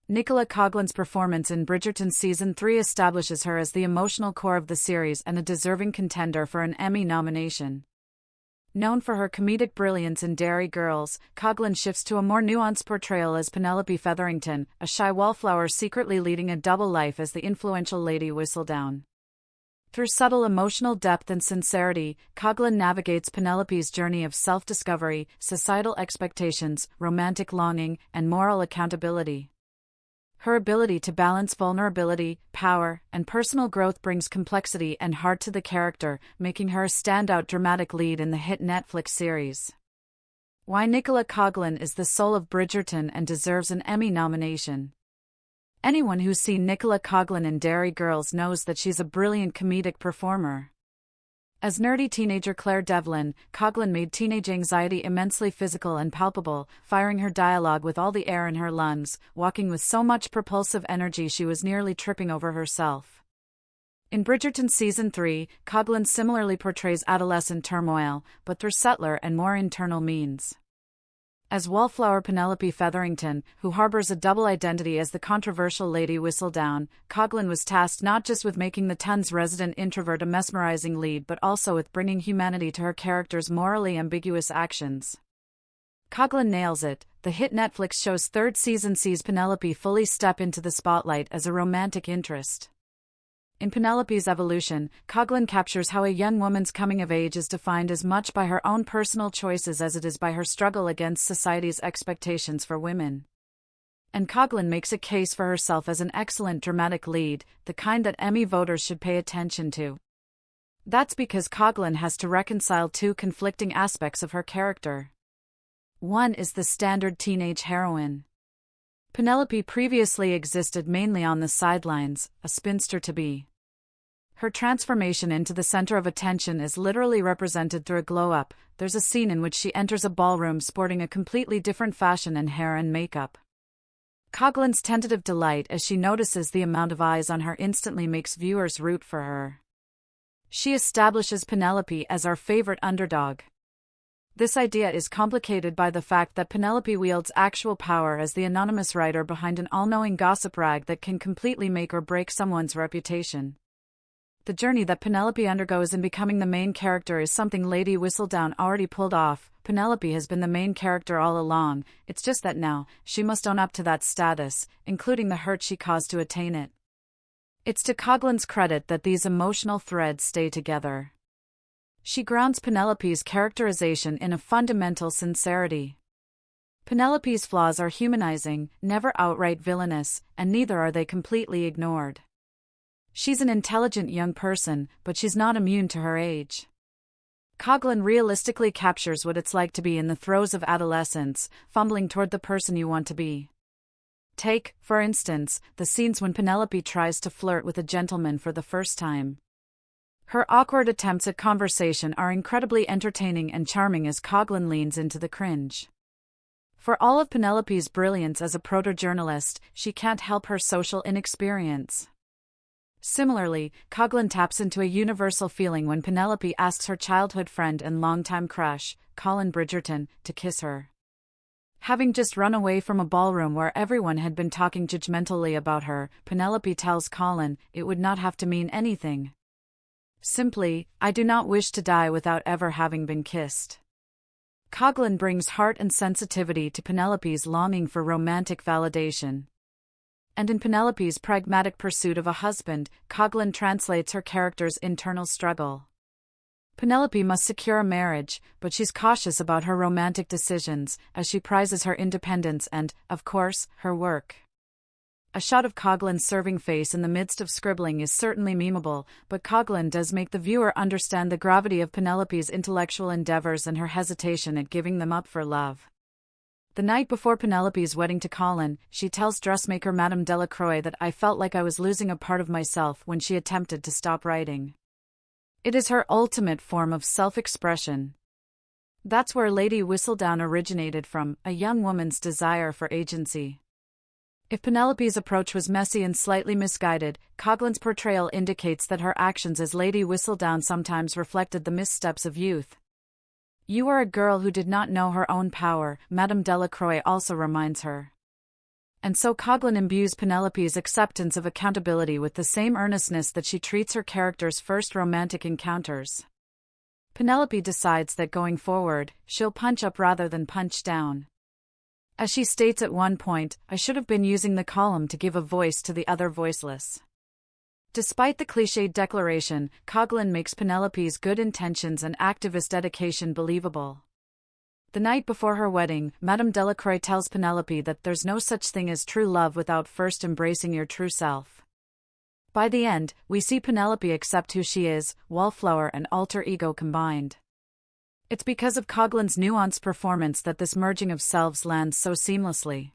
Nicola Coughlan's performance in Bridgerton Season 3 establishes her as the emotional core of the series and a deserving contender for an Emmy nomination. Known for her comedic brilliance in Derry Girls, Coughlan shifts to a more nuanced portrayal as Penelope Featherington, a shy wallflower secretly leading a double life as the influential Lady Whistledown. Through subtle emotional depth and sincerity, Coughlan navigates Penelope's journey of self-discovery, societal expectations, romantic longing, and moral accountability. Her ability to balance vulnerability, power, and personal growth brings complexity and heart to the character, making her a standout dramatic lead in the hit Netflix series. Why Nicola Coughlan is the soul of Bridgerton and deserves an Emmy nomination. Anyone who's seen Nicola Coughlan in Derry Girls knows that she's a brilliant comedic performer. As nerdy teenager Claire Devlin, Coughlan made teenage anxiety immensely physical and palpable, firing her dialogue with all the air in her lungs, walking with so much propulsive energy she was nearly tripping over herself. In Bridgerton Season 3, Coughlan similarly portrays adolescent turmoil, but through subtler and more internal means. As wallflower Penelope Featherington, who harbors a double identity as the controversial Lady Whistledown, Coughlan was tasked not just with making the Ton's resident introvert a mesmerizing lead but also with bringing humanity to her character's morally ambiguous actions. Coughlan nails it. The hit Netflix show's third season sees Penelope fully step into the spotlight as a romantic interest. In Penelope's evolution, Coughlan captures how a young woman's coming of age is defined as much by her own personal choices as it is by her struggle against society's expectations for women. And Coughlan makes a case for herself as an excellent dramatic lead, the kind that Emmy voters should pay attention to. That's because Coughlan has to reconcile two conflicting aspects of her character. One is the standard teenage heroine. Penelope previously existed mainly on the sidelines, a spinster-to-be. Her transformation into the center of attention is literally represented through a glow-up. There's a scene in which she enters a ballroom sporting a completely different fashion in hair and makeup. Coughlan's tentative delight as she notices the amount of eyes on her instantly makes viewers root for her. She establishes Penelope as our favorite underdog. This idea is complicated by the fact that Penelope wields actual power as the anonymous writer behind an all-knowing gossip rag that can completely make or break someone's reputation. The journey that Penelope undergoes in becoming the main character is something Lady Whistledown already pulled off. Penelope has been the main character all along, it's just that now, she must own up to that status, including the hurt she caused to attain it. It's to Coughlan's credit that these emotional threads stay together. She grounds Penelope's characterization in a fundamental sincerity. Penelope's flaws are humanizing, never outright villainous, and neither are they completely ignored. She's an intelligent young person, but she's not immune to her age. Coughlan realistically captures what it's like to be in the throes of adolescence, fumbling toward the person you want to be. Take, for instance, the scenes when Penelope tries to flirt with a gentleman for the first time. Her awkward attempts at conversation are incredibly entertaining and charming as Coughlan leans into the cringe. For all of Penelope's brilliance as a proto-journalist, she can't help her social inexperience. Similarly, Coughlan taps into a universal feeling when Penelope asks her childhood friend and longtime crush, Colin Bridgerton, to kiss her. Having just run away from a ballroom where everyone had been talking judgmentally about her, Penelope tells Colin it would not have to mean anything. Simply, I do not wish to die without ever having been kissed. Coughlan brings heart and sensitivity to Penelope's longing for romantic validation. And in Penelope's pragmatic pursuit of a husband, Coughlan translates her character's internal struggle. Penelope must secure a marriage, but she's cautious about her romantic decisions, as she prizes her independence and, of course, her work. A shot of Coughlan's serving face in the midst of scribbling is certainly memeable, but Coughlan does make the viewer understand the gravity of Penelope's intellectual endeavors and her hesitation at giving them up for love. The night before Penelope's wedding to Colin, she tells dressmaker Madame Delacroix that I felt like I was losing a part of myself when she attempted to stop writing. It is her ultimate form of self-expression. That's where Lady Whistledown originated from, a young woman's desire for agency. If Penelope's approach was messy and slightly misguided, Coughlan's portrayal indicates that her actions as Lady Whistledown sometimes reflected the missteps of youth. You are a girl who did not know her own power, Madame Delacroix also reminds her. And so Coughlan imbues Penelope's acceptance of accountability with the same earnestness that she treats her character's first romantic encounters. Penelope decides that going forward, she'll punch up rather than punch down. As she states at one point, "I should have been using the column to give a voice to the other voiceless." Despite the cliched declaration, Coughlan makes Penelope's good intentions and activist dedication believable. The night before her wedding, Madame Delacroix tells Penelope that there's no such thing as true love without first embracing your true self. By the end, we see Penelope accept who she is, wallflower and alter ego combined. It's because of Coughlan's nuanced performance that this merging of selves lands so seamlessly.